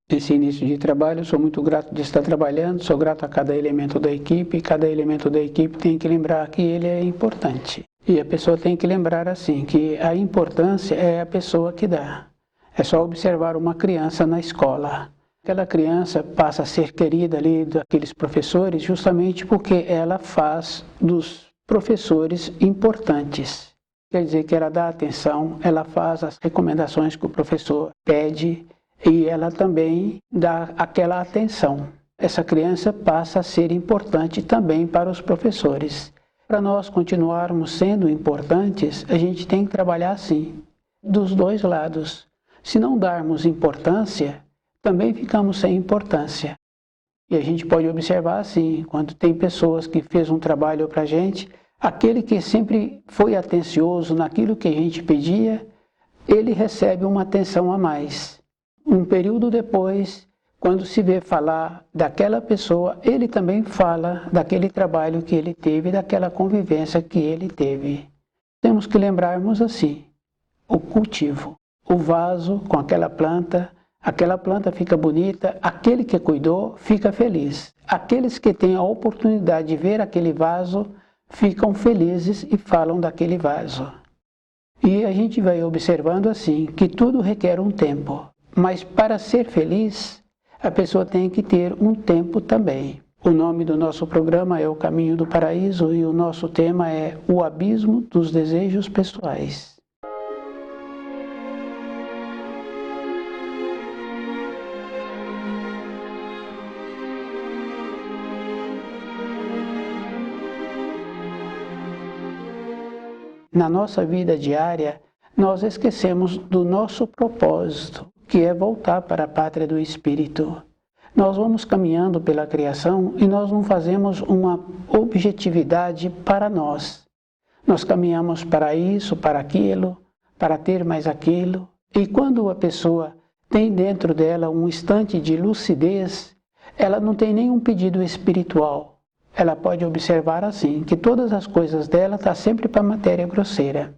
Esse início de trabalho, eu sou muito grato de estar trabalhando, sou grato a cada elemento da equipe, e cada elemento da equipe tem que lembrar que ele é importante. E a pessoa tem que lembrar assim, que a importância é a pessoa que dá. É só observar uma criança na escola. Aquela criança passa a ser querida ali daqueles professores justamente porque ela faz dos professores importantes. Quer dizer que ela dá atenção, ela faz as recomendações que o professor pede e ela também dá aquela atenção. Essa criança passa a ser importante também para os professores. Para nós continuarmos sendo importantes, a gente tem que trabalhar assim, dos dois lados. Se não darmos importância, também ficamos sem importância. E a gente pode observar assim, quando tem pessoas que fez um trabalho para a gente, aquele que sempre foi atencioso naquilo que a gente pedia, ele recebe uma atenção a mais. Um período depois, quando se vê falar daquela pessoa, ele também fala daquele trabalho que ele teve, daquela convivência que ele teve. Temos que lembrarmos assim, o cultivo, o vaso com aquela planta fica bonita, aquele que cuidou fica feliz. Aqueles que têm a oportunidade de ver aquele vaso ficam felizes e falam daquele vaso. E a gente vai observando assim, que tudo requer um tempo. Mas para ser feliz, a pessoa tem que ter um tempo também. O nome do nosso programa é O Caminho do Paraíso e o nosso tema é O Abismo dos Desejos Pessoais. Na nossa vida diária, nós esquecemos do nosso propósito, que é voltar para a pátria do Espírito. Nós vamos caminhando pela criação e nós não fazemos uma objetividade para nós. Nós caminhamos para isso, para aquilo, para ter mais aquilo. E quando a pessoa tem dentro dela um instante de lucidez, ela não tem nenhum pedido espiritual. Ela pode observar assim, que todas as coisas dela estão sempre para a matéria grosseira.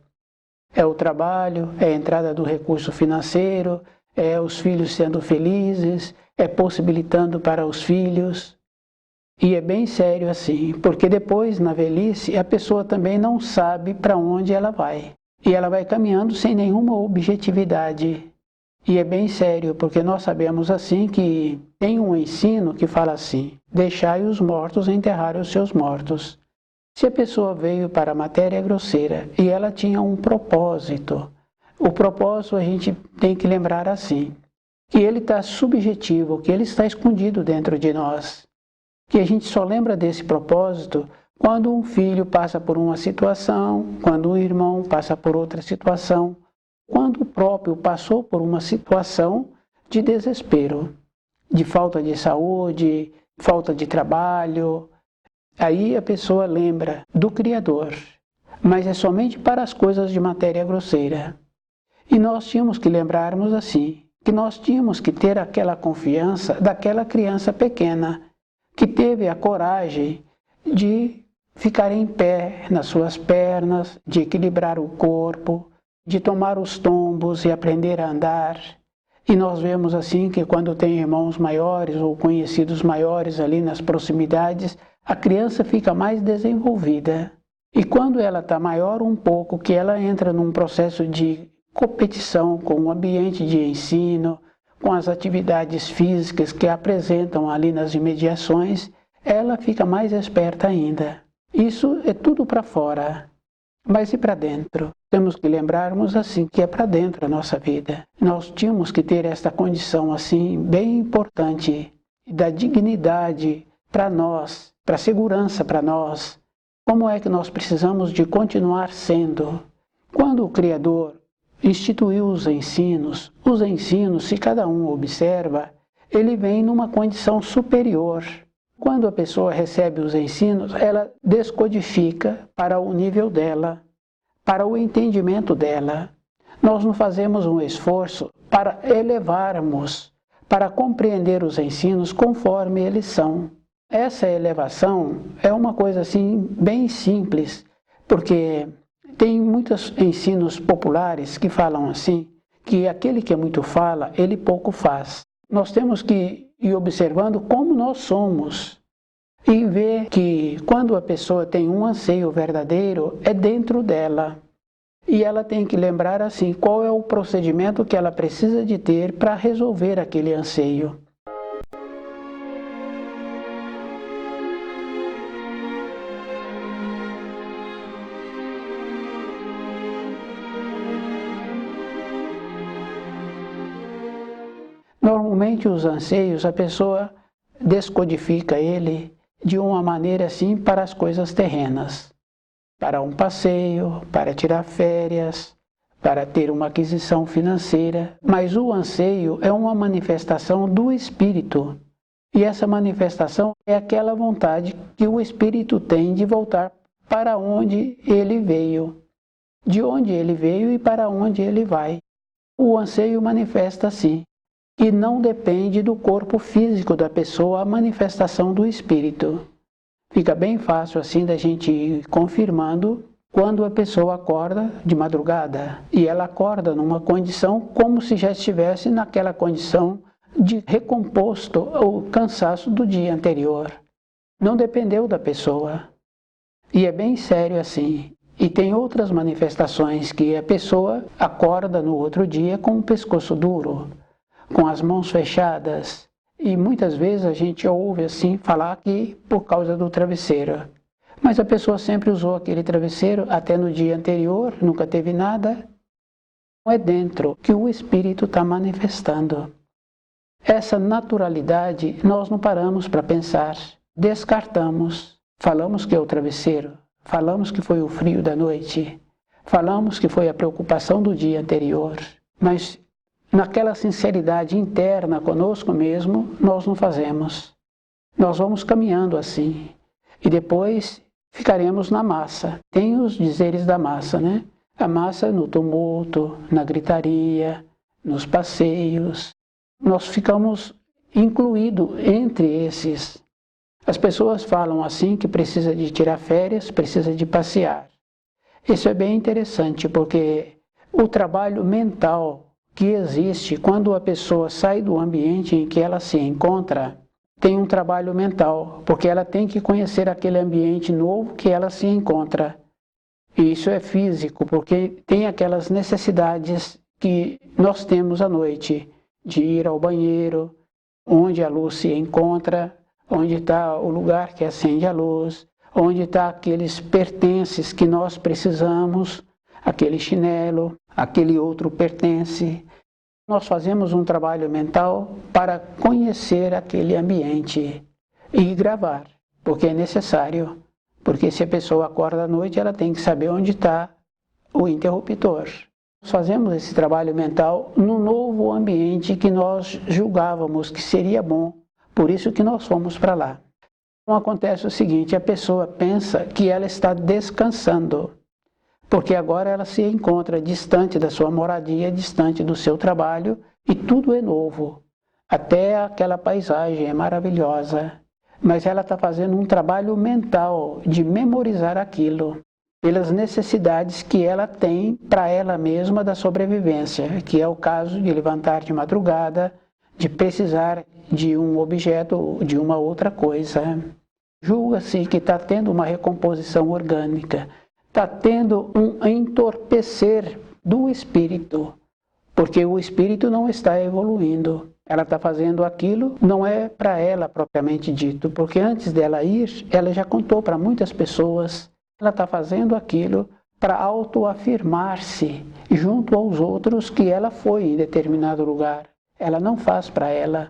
É o trabalho, é a entrada do recurso financeiro, é os filhos sendo felizes, é possibilitando para os filhos. E é bem sério assim, porque depois, na velhice, a pessoa também não sabe para onde ela vai. E ela vai caminhando sem nenhuma objetividade. E é bem sério, porque nós sabemos assim que tem um ensino que fala assim, deixai os mortos enterrar os seus mortos. Se a pessoa veio para a matéria grosseira e ela tinha um propósito, o propósito a gente tem que lembrar assim, que ele está subjetivo, que ele está escondido dentro de nós. Que a gente só lembra desse propósito quando um filho passa por uma situação, quando um irmão passa por outra situação, quando o próprio passou por uma situação de desespero, de falta de saúde, falta de trabalho. Aí a pessoa lembra do Criador, mas é somente para as coisas de matéria grosseira. E nós tínhamos que lembrarmos assim, que nós tínhamos que ter aquela confiança daquela criança pequena, que teve a coragem de ficar em pé nas suas pernas, de equilibrar o corpo, de tomar os tombos e aprender a andar. E nós vemos assim que quando tem irmãos maiores ou conhecidos maiores ali nas proximidades, a criança fica mais desenvolvida. E quando ela está maior um pouco, que ela entra num processo de competição com o ambiente de ensino, com as atividades físicas que apresentam ali nas imediações, ela fica mais esperta ainda. Isso é tudo para fora. Mas e para dentro? Temos que lembrarmos assim que é para dentro a nossa vida. Nós tínhamos que ter esta condição assim bem importante da dignidade para nós, para a segurança para nós. Como é que nós precisamos de continuar sendo? Quando o Criador instituiu os ensinos, se cada um observa, ele vem numa condição superior. Quando a pessoa recebe os ensinos, ela descodifica para o nível dela, para o entendimento dela. Nós não fazemos um esforço para elevarmos, para compreender os ensinos conforme eles são. Essa elevação é uma coisa assim bem simples, porque tem muitos ensinos populares que falam assim, que aquele que muito fala, ele pouco faz. nós temos que ir observando como nós somos e ver que quando a pessoa tem um anseio verdadeiro, é dentro dela. E ela tem que lembrar assim, qual é o procedimento que ela precisa de ter para resolver aquele anseio. Normalmente os anseios, a pessoa descodifica ele de uma maneira assim para as coisas terrenas. Para um passeio, para tirar férias, para ter uma aquisição financeira. Mas o anseio é uma manifestação do espírito. E essa manifestação é aquela vontade que o espírito tem de voltar para onde ele veio. De onde ele veio e para onde ele vai. O anseio manifesta assim. E não depende do corpo físico da pessoa a manifestação do espírito. Fica bem fácil assim da gente ir confirmando quando a pessoa acorda de madrugada. E ela acorda numa condição como se já estivesse naquela condição de recomposto ou cansaço do dia anterior. Não dependeu da pessoa. E é bem sério assim. E tem outras manifestações que a pessoa acorda no outro dia com o pescoço duro, com as mãos fechadas, e muitas vezes a gente ouve assim falar que por causa do travesseiro. Mas a pessoa sempre usou aquele travesseiro até no dia anterior, nunca teve nada. É dentro que o espírito está manifestando. Essa naturalidade nós não paramos para pensar, descartamos, falamos que é o travesseiro, falamos que foi o frio da noite, falamos que foi a preocupação do dia anterior, mas naquela sinceridade interna conosco mesmo, nós não fazemos. Nós vamos caminhando assim. E depois ficaremos na massa. Tem os dizeres da massa, né? A massa no tumulto, na gritaria, nos passeios. Nós ficamos incluídos entre esses. As pessoas falam assim que precisa de tirar férias, precisa de passear. Isso é bem interessante, porque o trabalho mental que existe quando a pessoa sai do ambiente em que ela se encontra, tem um trabalho mental, porque ela tem que conhecer aquele ambiente novo que ela se encontra. E isso é físico, porque tem aquelas necessidades que nós temos à noite, de ir ao banheiro, onde a luz se encontra, onde está o lugar que acende a luz, onde está aqueles pertences que nós precisamos, aquele chinelo, aquele outro pertence. Nós fazemos um trabalho mental para conhecer aquele ambiente e gravar, porque é necessário. Porque se a pessoa acorda à noite, ela tem que saber onde está o interruptor. Nós fazemos esse trabalho mental no novo ambiente que nós julgávamos que seria bom, por isso que nós fomos para lá. Então acontece o seguinte, a pessoa pensa que ela está descansando, porque agora ela se encontra distante da sua moradia, distante do seu trabalho, e tudo é novo. Até aquela paisagem é maravilhosa, mas ela está fazendo um trabalho mental de memorizar aquilo, pelas necessidades que ela tem para ela mesma da sobrevivência, que é o caso de levantar de madrugada, de precisar de um objeto, de uma outra coisa. Julga-se que está tendo uma recomposição orgânica, está tendo um entorpecer do espírito, porque o espírito não está evoluindo. Ela está fazendo aquilo, não é para ela propriamente dito, porque antes dela ir, ela já contou para muitas pessoas. Ela está fazendo aquilo para autoafirmar-se junto aos outros que ela foi em determinado lugar. Ela não faz para ela.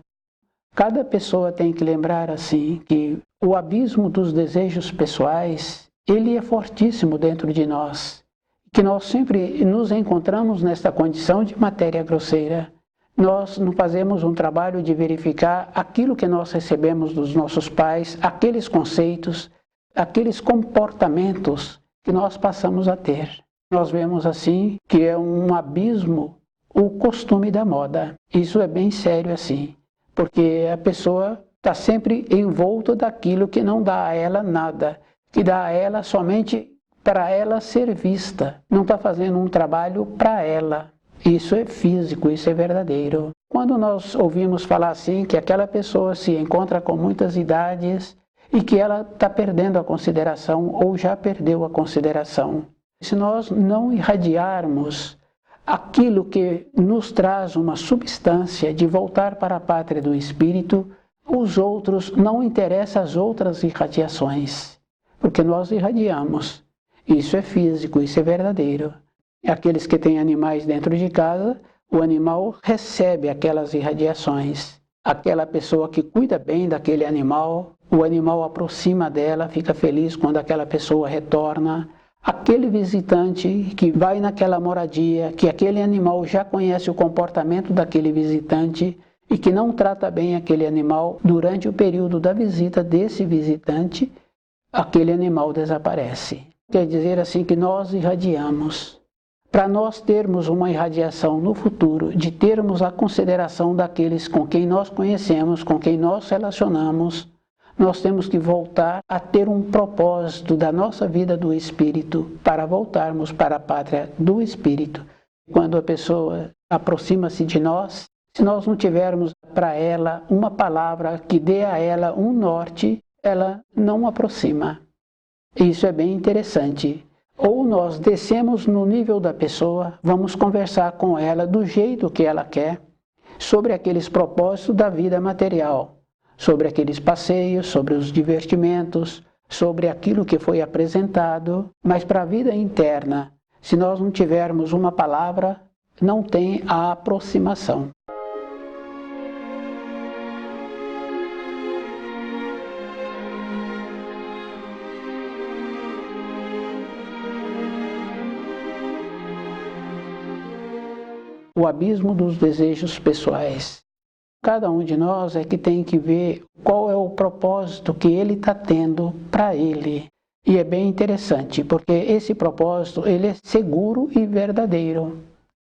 Cada pessoa tem que lembrar assim que o abismo dos desejos pessoais, ele é fortíssimo dentro de nós, que nós sempre nos encontramos nesta condição de matéria grosseira. Nós não fazemos um trabalho de verificar aquilo que nós recebemos dos nossos pais, aqueles conceitos, aqueles comportamentos que nós passamos a ter. Nós vemos assim que é um abismo o costume da moda. Isso é bem sério assim, porque a pessoa está sempre envolta daquilo que não dá a ela nada, que dá a ela somente para ela ser vista. Não está fazendo um trabalho para ela. Isso é físico, isso é verdadeiro. Quando nós ouvimos falar assim, que aquela pessoa se encontra com muitas idades e que ela está perdendo a consideração ou já perdeu a consideração. Se nós não irradiarmos aquilo que nos traz uma substância de voltar para a pátria do Espírito, os outros, não interessa as outras irradiações, porque nós irradiamos. Isso é físico, isso é verdadeiro. Aqueles que têm animais dentro de casa, o animal recebe aquelas irradiações. Aquela pessoa que cuida bem daquele animal, o animal aproxima dela, fica feliz quando aquela pessoa retorna. Aquele visitante que vai naquela moradia, que aquele animal já conhece o comportamento daquele visitante e que não trata bem aquele animal durante o período da visita desse visitante, aquele animal desaparece. Quer dizer assim que nós irradiamos. Para nós termos uma irradiação no futuro, de termos a consideração daqueles com quem nós conhecemos, com quem nós relacionamos, nós temos que voltar a ter um propósito da nossa vida do Espírito, para voltarmos para a pátria do Espírito. Quando a pessoa aproxima-se de nós, se nós não tivermos para ela uma palavra que dê a ela um norte, ela não aproxima. Isso é bem interessante. Ou nós descemos no nível da pessoa, vamos conversar com ela do jeito que ela quer, sobre aqueles propósitos da vida material, sobre aqueles passeios, sobre os divertimentos, sobre aquilo que foi apresentado, mas para a vida interna, se nós não tivermos uma palavra, não tem a aproximação. O abismo dos desejos pessoais. Cada um de nós é que tem que ver qual é o propósito que ele está tendo para ele. E é bem interessante, porque esse propósito ele é seguro e verdadeiro.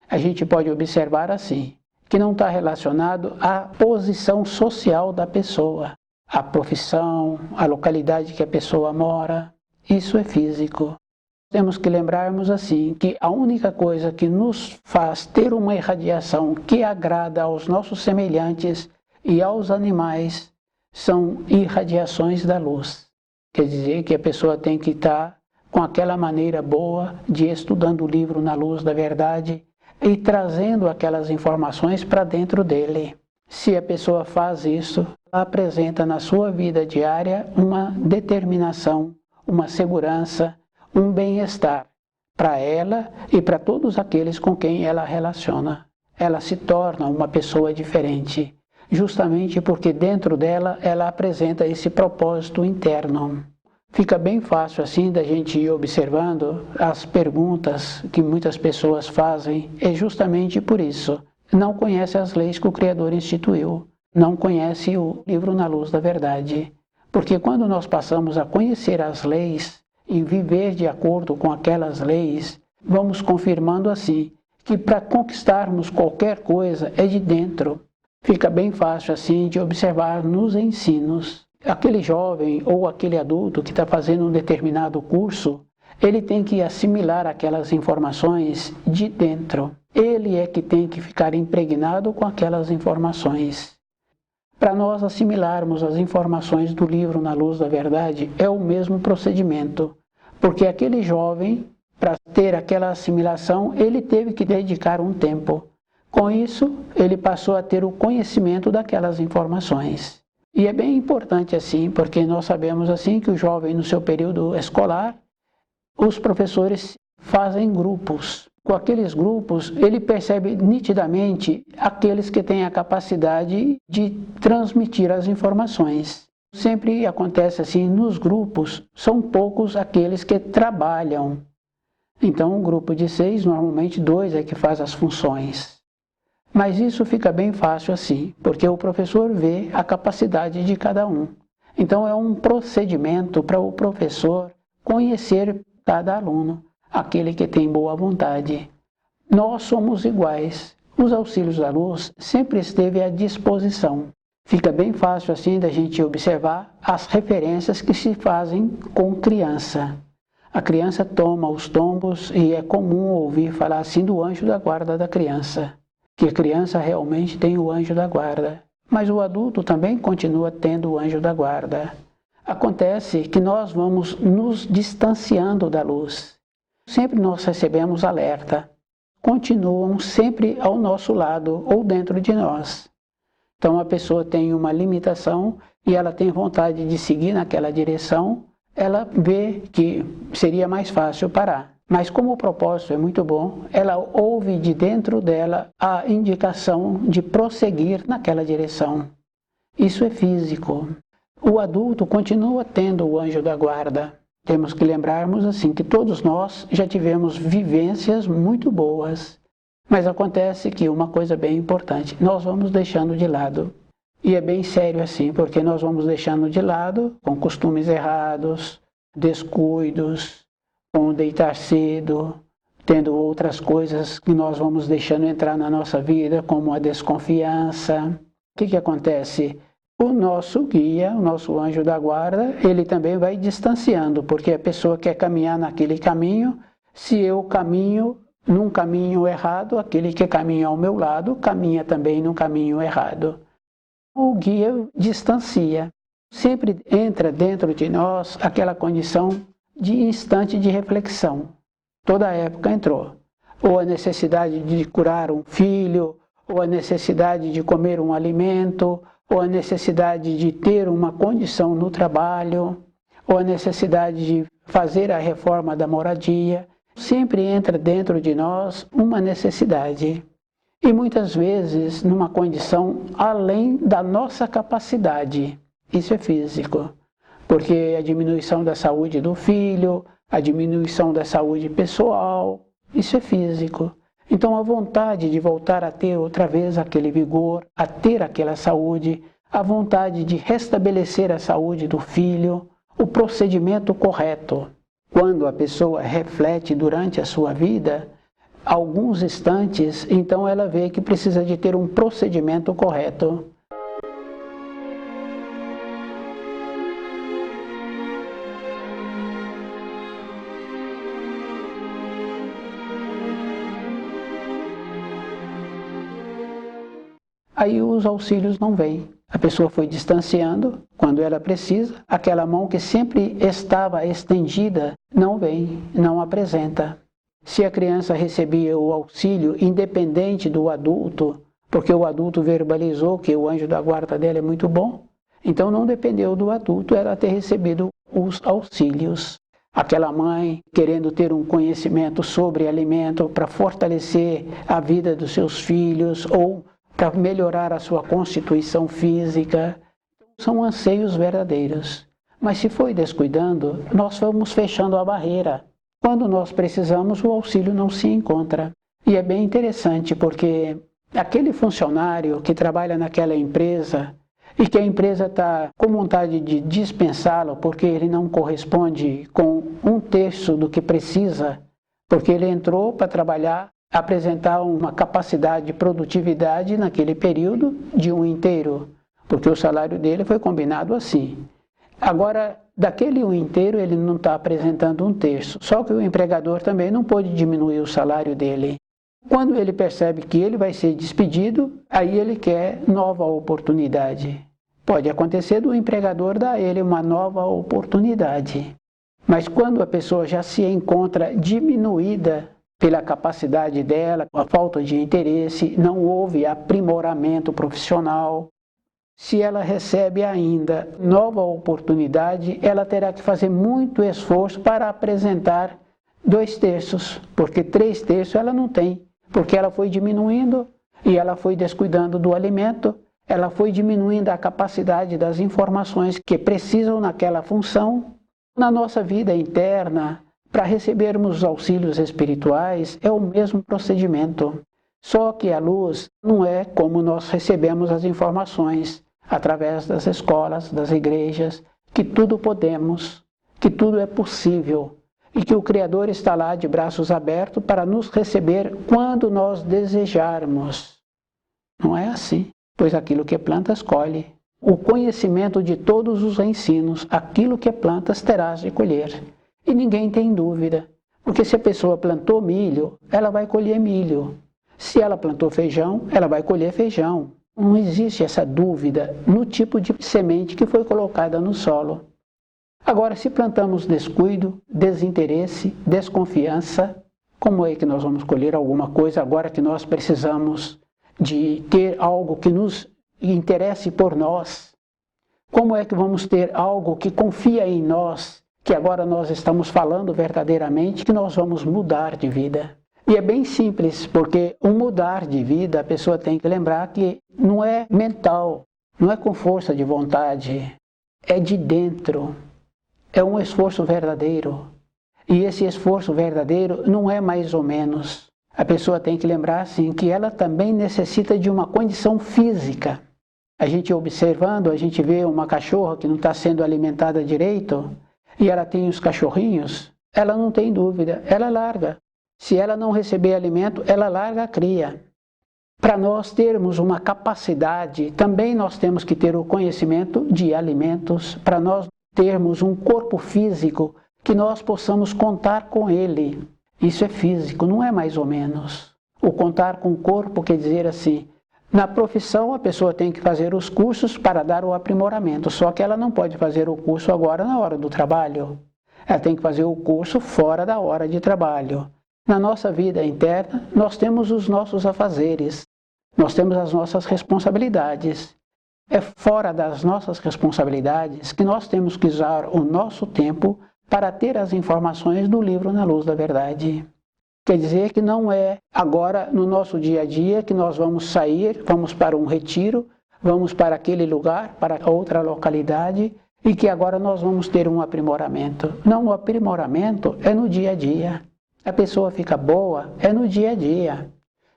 A gente pode observar assim, que não está relacionado à posição social da pessoa, à profissão, à localidade que a pessoa mora. Isso é físico. Temos que lembrarmos assim, que a única coisa que nos faz ter uma irradiação que agrada aos nossos semelhantes e aos animais são irradiações da luz. Quer dizer que a pessoa tem que estar com aquela maneira boa de estudando o livro na luz da verdade e trazendo aquelas informações para dentro dele. Se a pessoa faz isso, ela apresenta na sua vida diária uma determinação, uma segurança, um bem-estar para ela e para todos aqueles com quem ela relaciona. Ela se torna uma pessoa diferente, justamente porque dentro dela ela apresenta esse propósito interno. Fica bem fácil assim da gente ir observando as perguntas que muitas pessoas fazem, é justamente por isso. Não conhece as leis que o Criador instituiu, não conhece o livro na luz da verdade. Porque quando nós passamos a conhecer as leis, e viver de acordo com aquelas leis, vamos confirmando assim, que para conquistarmos qualquer coisa é de dentro. Fica bem fácil assim de observar nos ensinos. Aquele jovem ou aquele adulto que está fazendo um determinado curso, ele tem que assimilar aquelas informações de dentro. Ele é que tem que ficar impregnado com aquelas informações. Para nós assimilarmos as informações do livro na luz da verdade, é o mesmo procedimento, porque aquele jovem, para ter aquela assimilação, ele teve que dedicar um tempo. Com isso, ele passou a ter o conhecimento daquelas informações. E é bem importante assim, porque nós sabemos assim que o jovem no seu período escolar, os professores fazem grupos. Com aqueles grupos, ele percebe nitidamente aqueles que têm a capacidade de transmitir as informações. Sempre acontece assim, nos grupos, são poucos aqueles que trabalham. Então, um grupo de 6, normalmente 2 é que faz as funções. Mas isso fica bem fácil assim, porque o professor vê a capacidade de cada um. Então, é um procedimento para o professor conhecer cada aluno, aquele que tem boa vontade. Nós somos iguais. Os auxílios da luz sempre esteve à disposição. Fica bem fácil assim da gente observar as referências que se fazem com criança. A criança toma os tombos e é comum ouvir falar assim do anjo da guarda da criança. que a criança realmente tem o anjo da guarda, mas o adulto também continua tendo o anjo da guarda. Acontece que nós vamos nos distanciando da luz. Sempre nós recebemos alerta, continuam sempre ao nosso lado ou dentro de nós. Então a pessoa tem uma limitação e ela tem vontade de seguir naquela direção, ela vê que seria mais fácil parar. Mas como o propósito é muito bom, ela ouve de dentro dela a indicação de prosseguir naquela direção. Isso é físico. O adulto continua tendo o anjo da guarda. Temos que lembrarmos assim que todos nós já tivemos vivências muito boas. Mas acontece que uma coisa bem importante, nós vamos deixando de lado. E é bem sério assim, porque nós vamos deixando de lado com costumes errados, descuidos, com deitar cedo, tendo outras coisas que nós vamos deixando entrar na nossa vida, como a desconfiança. O que acontece? O nosso guia, o nosso anjo da guarda, ele também vai distanciando, porque a pessoa quer caminhar naquele caminho, se eu caminho num caminho errado, aquele que caminha ao meu lado, caminha também num caminho errado. O guia distancia. Sempre entra dentro de nós aquela condição de instante de reflexão. Toda a época entrou. Ou a necessidade de curar um filho, ou a necessidade de comer um alimento, ou a necessidade de ter uma condição no trabalho, ou a necessidade de fazer a reforma da moradia. Sempre entra dentro de nós uma necessidade. E muitas vezes numa condição além da nossa capacidade. Isso é físico. Porque a diminuição da saúde do filho, a diminuição da saúde pessoal, isso é físico. Então a vontade de voltar a ter outra vez aquele vigor, a ter aquela saúde, a vontade de restabelecer a saúde do filho, o procedimento correto. Quando a pessoa reflete durante a sua vida, alguns instantes, então ela vê que precisa de ter um procedimento correto. Aí os auxílios não vêm. A pessoa foi distanciando quando ela precisa, aquela mão que sempre estava estendida não vem, não apresenta. Se a criança recebia o auxílio independente do adulto, porque o adulto verbalizou que o anjo da guarda dela é muito bom, então não dependeu do adulto ela ter recebido os auxílios. Aquela mãe querendo ter um conhecimento sobre alimento para fortalecer a vida dos seus filhos ou para melhorar a sua constituição física, são anseios verdadeiros. Mas se foi descuidando, nós vamos fechando a barreira. Quando nós precisamos, o auxílio não se encontra. E é bem interessante porque aquele funcionário que trabalha naquela empresa e que a empresa está com vontade de dispensá-lo porque ele não corresponde com 1/3 do que precisa, porque ele entrou para trabalhar, apresentar uma capacidade de produtividade naquele período de 1/3, porque o salário dele foi combinado assim. Agora, daquele 1/3 ele não está apresentando 1/3, só que o empregador também não pode diminuir o salário dele. Quando ele percebe que ele vai ser despedido, aí ele quer nova oportunidade. Pode acontecer do empregador dar a ele uma nova oportunidade. Mas quando a pessoa já se encontra diminuída pela capacidade dela, a falta de interesse, não houve aprimoramento profissional. Se ela recebe ainda nova oportunidade, ela terá que fazer muito esforço para apresentar 2/3, porque 3/3 ela não tem, porque ela foi diminuindo e ela foi descuidando do alimento, ela foi diminuindo a capacidade das informações que precisam naquela função. Na nossa vida interna, para recebermos os auxílios espirituais, é o mesmo procedimento. Só que a luz não é como nós recebemos as informações, através das escolas, das igrejas, que tudo podemos, que tudo é possível e que o Criador está lá de braços abertos para nos receber quando nós desejarmos. Não é assim, pois aquilo que plantas colhe. O conhecimento de todos os ensinos, aquilo que plantas terás de colher. E ninguém tem dúvida, porque se a pessoa plantou milho, ela vai colher milho. Se ela plantou feijão, ela vai colher feijão. Não existe essa dúvida no tipo de semente que foi colocada no solo. Agora, se plantamos descuido, desinteresse, desconfiança, como é que nós vamos colher alguma coisa agora que nós precisamos de ter algo que nos interesse por nós? Como é que vamos ter algo que confia em nós, que agora nós estamos falando verdadeiramente, que nós vamos mudar de vida? E é bem simples, porque o mudar de vida, a pessoa tem que lembrar que não é mental, não é com força de vontade, é de dentro. É um esforço verdadeiro. E esse esforço verdadeiro não é mais ou menos. A pessoa tem que lembrar, assim, que ela também necessita de uma condição física. A gente observando, a gente vê uma cachorra que não está sendo alimentada direito, e ela tem os cachorrinhos, ela não tem dúvida, ela larga. Se ela não receber alimento, ela larga a cria. Para nós termos uma capacidade, também nós temos que ter o conhecimento de alimentos, para nós termos um corpo físico que nós possamos contar com ele. Isso é físico, não é mais ou menos. O contar com o corpo quer dizer assim, na profissão a pessoa tem que fazer os cursos para dar o aprimoramento, só que ela não pode fazer o curso agora na hora do trabalho. Ela tem que fazer o curso fora da hora de trabalho. Na nossa vida interna, nós temos os nossos afazeres, nós temos as nossas responsabilidades. É fora das nossas responsabilidades que nós temos que usar o nosso tempo para ter as informações do livro Na Luz da Verdade. Quer dizer que não é agora no nosso dia a dia que nós vamos sair, vamos para um retiro, vamos para aquele lugar, para outra localidade e que agora nós vamos ter um aprimoramento. Não, o aprimoramento é no dia a dia. A pessoa fica boa é no dia a dia.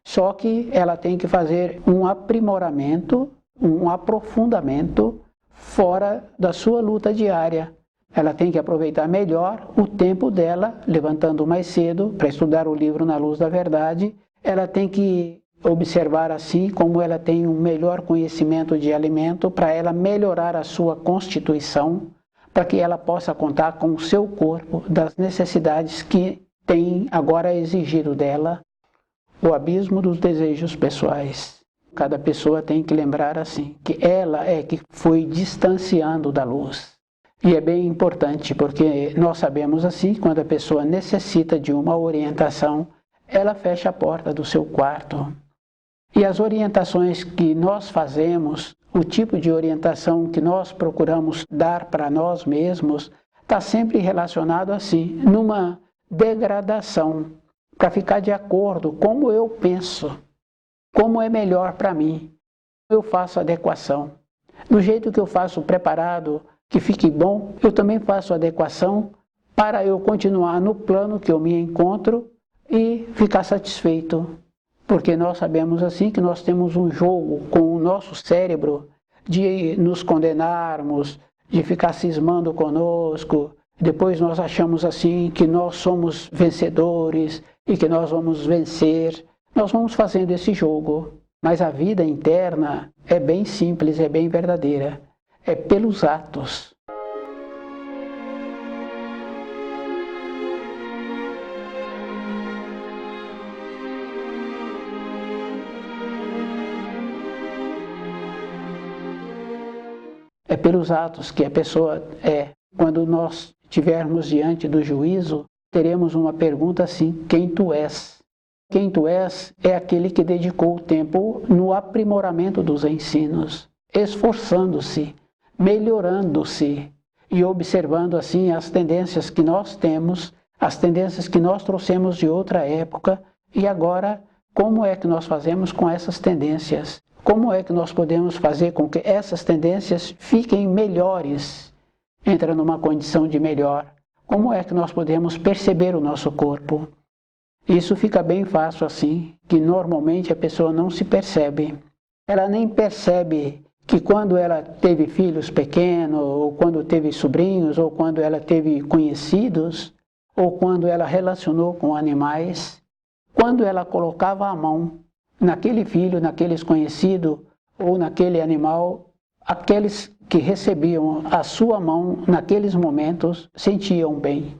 Só que ela tem que fazer um aprimoramento, um aprofundamento fora da sua luta diária. Ela tem que aproveitar melhor o tempo dela, levantando mais cedo para estudar o livro Na Luz da Verdade. Ela tem que observar assim como ela tem um melhor conhecimento de alimento para ela melhorar a sua constituição, para que ela possa contar com o seu corpo das necessidades que tem agora exigido dela, o abismo dos desejos pessoais. Cada pessoa tem que lembrar assim, que ela é que foi distanciando da luz. E é bem importante, porque nós sabemos assim, quando a pessoa necessita de uma orientação, ela fecha a porta do seu quarto. E as orientações que nós fazemos, o tipo de orientação que nós procuramos dar para nós mesmos, está sempre relacionado assim, numa degradação, para ficar de acordo com como eu penso. Como é melhor para mim, eu faço adequação. Do jeito que eu faço preparado, que fique bom, eu também faço adequação para eu continuar no plano que eu me encontro e ficar satisfeito. Porque nós sabemos assim que nós temos um jogo com o nosso cérebro de nos condenarmos, de ficar cismando conosco. Depois nós achamos assim que nós somos vencedores e que nós vamos vencer. Nós vamos fazendo esse jogo, mas a vida interna é bem simples, é bem verdadeira. É pelos atos. É pelos atos que a pessoa é. Quando nós estivermos diante do juízo, teremos uma pergunta assim, quem tu és? Quem tu és é aquele que dedicou o tempo no aprimoramento dos ensinos, esforçando-se, melhorando-se e observando assim as tendências que nós temos, as tendências que nós trouxemos de outra época e agora como é que nós fazemos com essas tendências? Como é que nós podemos fazer com que essas tendências fiquem melhores, entrem numa condição de melhor? Como é que nós podemos perceber o nosso corpo? Isso fica bem fácil assim, que normalmente a pessoa não se percebe. Ela nem percebe que quando ela teve filhos pequenos, ou quando teve sobrinhos, ou quando ela teve conhecidos, ou quando ela relacionou com animais, quando ela colocava a mão naquele filho, naqueles conhecidos, ou naquele animal, aqueles que recebiam a sua mão naqueles momentos sentiam bem.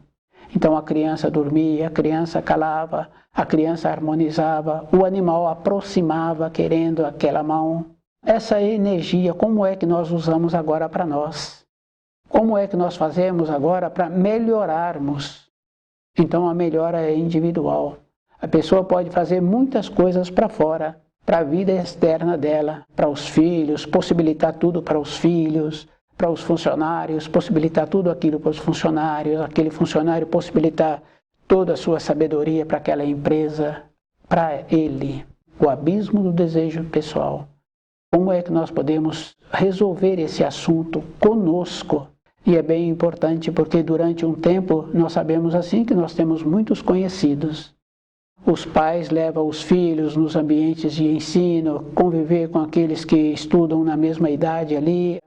Então a criança dormia, a criança calava, a criança harmonizava, o animal aproximava querendo aquela mão. Essa energia, como é que nós usamos agora para nós? Como é que nós fazemos agora para melhorarmos? Então a melhora é individual. A pessoa pode fazer muitas coisas para fora, para a vida externa dela, para os filhos, possibilitar tudo para os filhos, para os funcionários, possibilitar tudo aquilo para os funcionários, aquele funcionário possibilitar toda a sua sabedoria para aquela empresa, para ele. O abismo do desejo pessoal. Como é que nós podemos resolver esse assunto conosco? E é bem importante porque durante um tempo nós sabemos assim que nós temos muitos conhecidos. Os pais levam os filhos nos ambientes de ensino, conviver com aqueles que estudam na mesma idade ali,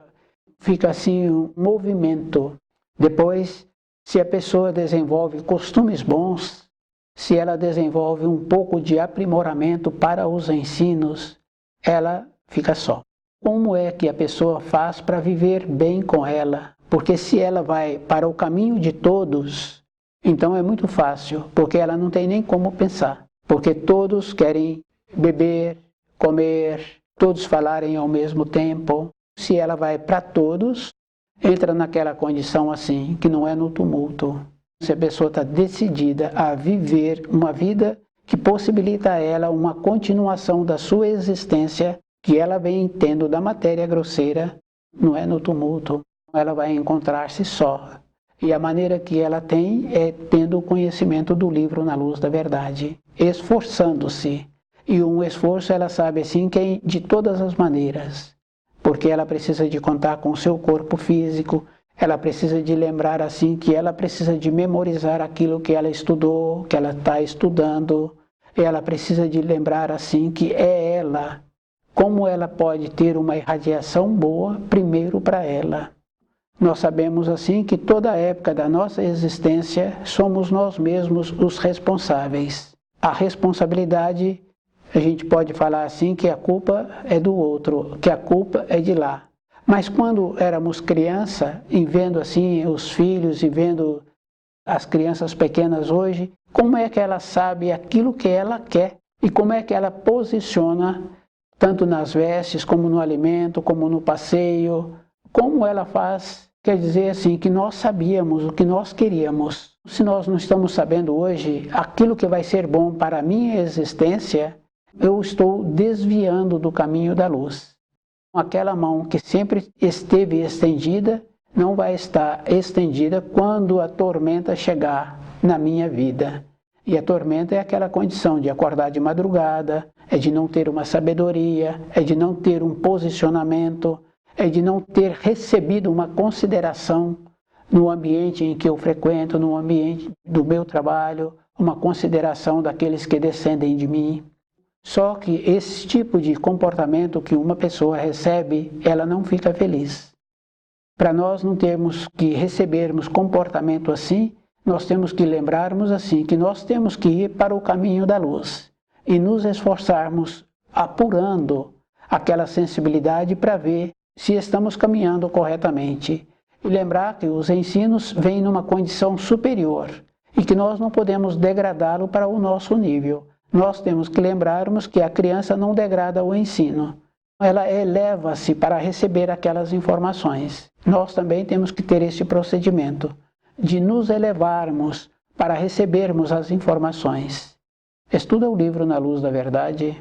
fica assim um movimento. Depois, se a pessoa desenvolve costumes bons, se ela desenvolve um pouco de aprimoramento para os ensinos, ela fica só. Como é que a pessoa faz para viver bem com ela? Porque se ela vai para o caminho de todos, então é muito fácil, porque ela não tem nem como pensar. Porque todos querem beber, comer, todos falarem ao mesmo tempo. Se ela vai para todos, entra naquela condição assim, que não é no tumulto. Se a pessoa está decidida a viver uma vida que possibilita a ela uma continuação da sua existência, que ela vem tendo da matéria grosseira, não é no tumulto. Ela vai encontrar-se só. E a maneira que ela tem é tendo o conhecimento do livro na luz da verdade, esforçando-se. E um esforço ela sabe assim que é de todas as maneiras, porque ela precisa de contar com o seu corpo físico, ela precisa de lembrar assim que ela precisa de memorizar aquilo que ela estudou, que ela está estudando, ela precisa de lembrar assim que é ela, como ela pode ter uma irradiação boa primeiro para ela. Nós sabemos assim que toda a época da nossa existência somos nós mesmos os responsáveis. A responsabilidade, a gente pode falar assim que a culpa é do outro, que a culpa é de lá. Mas quando éramos criança e vendo assim os filhos e vendo as crianças pequenas hoje, como é que ela sabe aquilo que ela quer e como é que ela posiciona tanto nas vestes como no alimento, como no passeio, como ela faz. Quer dizer assim, que nós sabíamos o que nós queríamos. Se nós não estamos sabendo hoje aquilo que vai ser bom para a minha existência, eu estou desviando do caminho da luz. Aquela mão que sempre esteve estendida, não vai estar estendida quando a tormenta chegar na minha vida. E a tormenta é aquela condição de acordar de madrugada, é de não ter uma sabedoria, é de não ter um posicionamento, é de não ter recebido uma consideração no ambiente em que eu frequento, no ambiente do meu trabalho, uma consideração daqueles que descendem de mim. Só que esse tipo de comportamento que uma pessoa recebe, ela não fica feliz. Para nós não termos que recebermos comportamento assim, nós temos que lembrarmos assim, que nós temos que ir para o caminho da luz e nos esforçarmos apurando aquela sensibilidade para ver se estamos caminhando corretamente. E lembrar que os ensinos vêm numa condição superior e que nós não podemos degradá-lo para o nosso nível. Nós temos que lembrarmos que a criança não degrada o ensino. Ela eleva-se para receber aquelas informações. Nós também temos que ter esse procedimento de nos elevarmos para recebermos as informações. Estuda o livro Na Luz da Verdade.